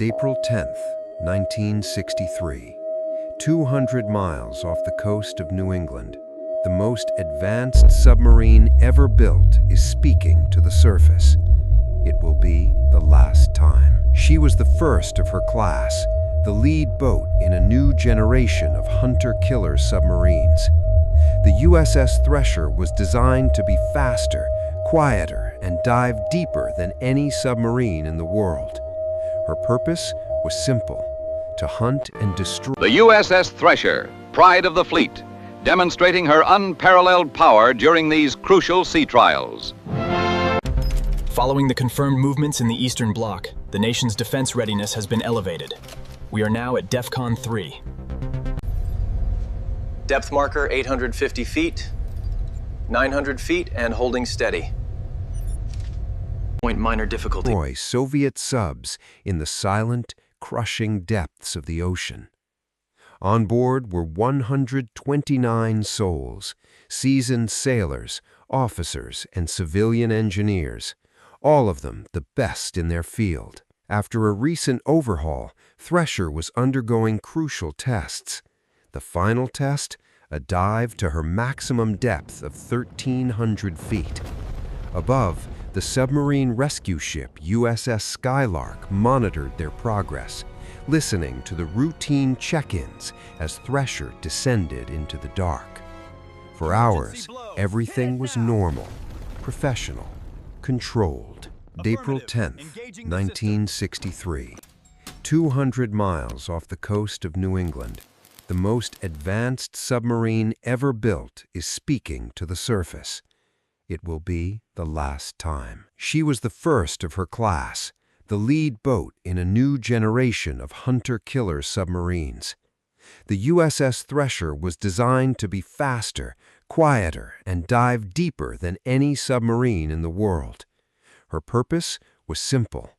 April 10th, 1963. 200 miles off the coast of New England, the most advanced submarine ever built is speaking to the surface. It will be the last time. She was the first of her class, the lead boat in a new generation of hunter-killer submarines. The USS Thresher was designed to be faster, quieter, and dive deeper than any submarine in the world. Her purpose was simple: to hunt and destroy. The USS Thresher, pride of the fleet, demonstrating her unparalleled power during these crucial sea trials. Following the confirmed movements in the Eastern Bloc, the nation's defense readiness has been elevated. We are now at DEFCON 3. Depth marker 850 feet, 900 feet, and holding steady. Point minor difficulty. Destroy Soviet subs in the silent, crushing depths of the ocean. On board were 129 souls, seasoned sailors, officers, and civilian engineers, all of them the best in their field. After a recent overhaul, Thresher was undergoing crucial tests. The final test, a dive to her maximum depth of 1,300 feet. Above, the submarine rescue ship USS Skylark monitored their progress, listening to the routine check-ins as Thresher descended into the dark. For hours, everything was normal, professional, controlled. April 10th, 1963. 200 miles off the coast of New England, the most advanced submarine ever built is speaking to the surface. It will be the last time. She was the first of her class, the lead boat in a new generation of hunter-killer submarines. The USS Thresher was designed to be faster, quieter, and dive deeper than any submarine in the world. Her purpose was simple: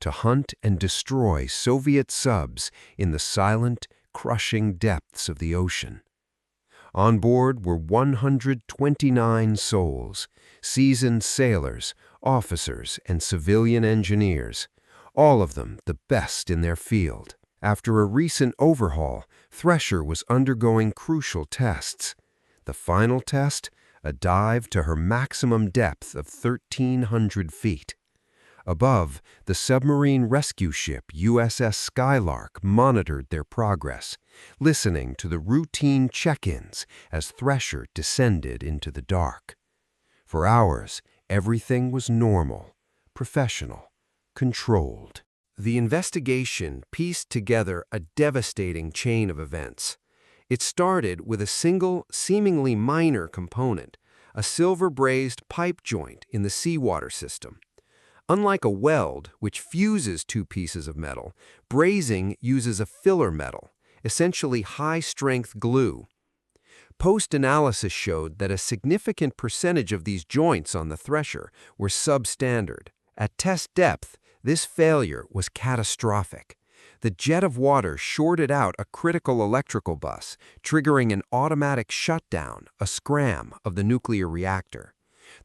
to hunt and destroy Soviet subs in the silent, crushing depths of the ocean. On board were 129 souls, seasoned sailors, officers, and civilian engineers, all of them the best in their field. After a recent overhaul, Thresher was undergoing crucial tests. The final test, a dive to her maximum depth of 1,300 feet. Above, the submarine rescue ship USS Skylark monitored their progress, listening to the routine check-ins as Thresher descended into the dark. For hours, everything was normal, professional, controlled. The investigation pieced together a devastating chain of events. It started with a single, seemingly minor component, a silver-brazed pipe joint in the seawater system. Unlike a weld, which fuses two pieces of metal, brazing uses a filler metal, essentially high-strength glue. Post-analysis showed that a significant percentage of these joints on the Thresher were substandard. At test depth, this failure was catastrophic. The jet of water shorted out a critical electrical bus, triggering an automatic shutdown, a scram, of the nuclear reactor.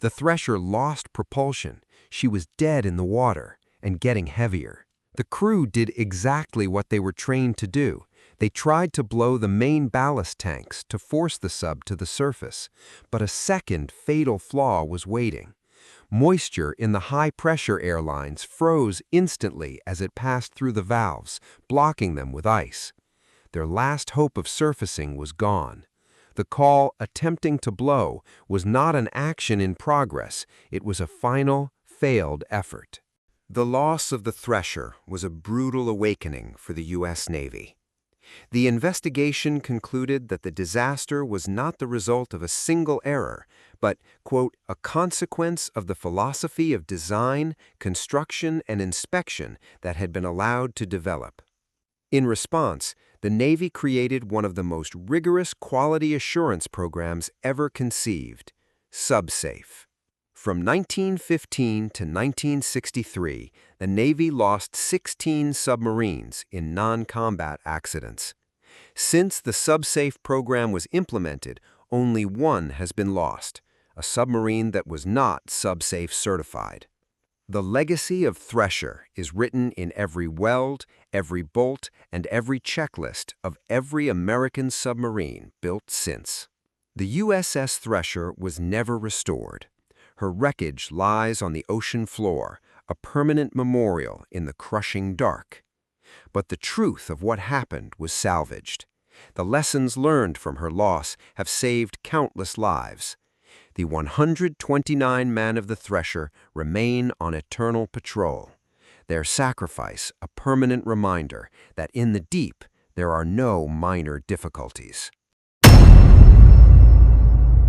The Thresher lost propulsion. She was dead in the water and getting heavier. The crew did exactly what they were trained to do. They tried to blow the main ballast tanks to force the sub to the surface, but a second fatal flaw was waiting. Moisture in the high-pressure air lines froze instantly as it passed through the valves, blocking them with ice. Their last hope of surfacing was gone. The call attempting to blow was not an action in progress, it was a final, failed effort. The loss of the Thresher was a brutal awakening for the U.S. Navy. The investigation concluded that the disaster was not the result of a single error, but, quote, a consequence of the philosophy of design, construction, and inspection that had been allowed to develop. In response, the Navy created one of the most rigorous quality assurance programs ever conceived, SubSafe. From 1915 to 1963, the Navy lost 16 submarines in non-combat accidents. Since the SubSafe program was implemented, only one has been lost, a submarine that was not SubSafe certified. The legacy of Thresher is written in every weld, every bolt, and every checklist of every American submarine built since. The USS Thresher was never restored. Her wreckage lies on the ocean floor, a permanent memorial in the crushing dark. But the truth of what happened was salvaged. The lessons learned from her loss have saved countless lives. The 129 men of the Thresher remain on eternal patrol. Their sacrifice a permanent reminder that in the deep there are no minor difficulties.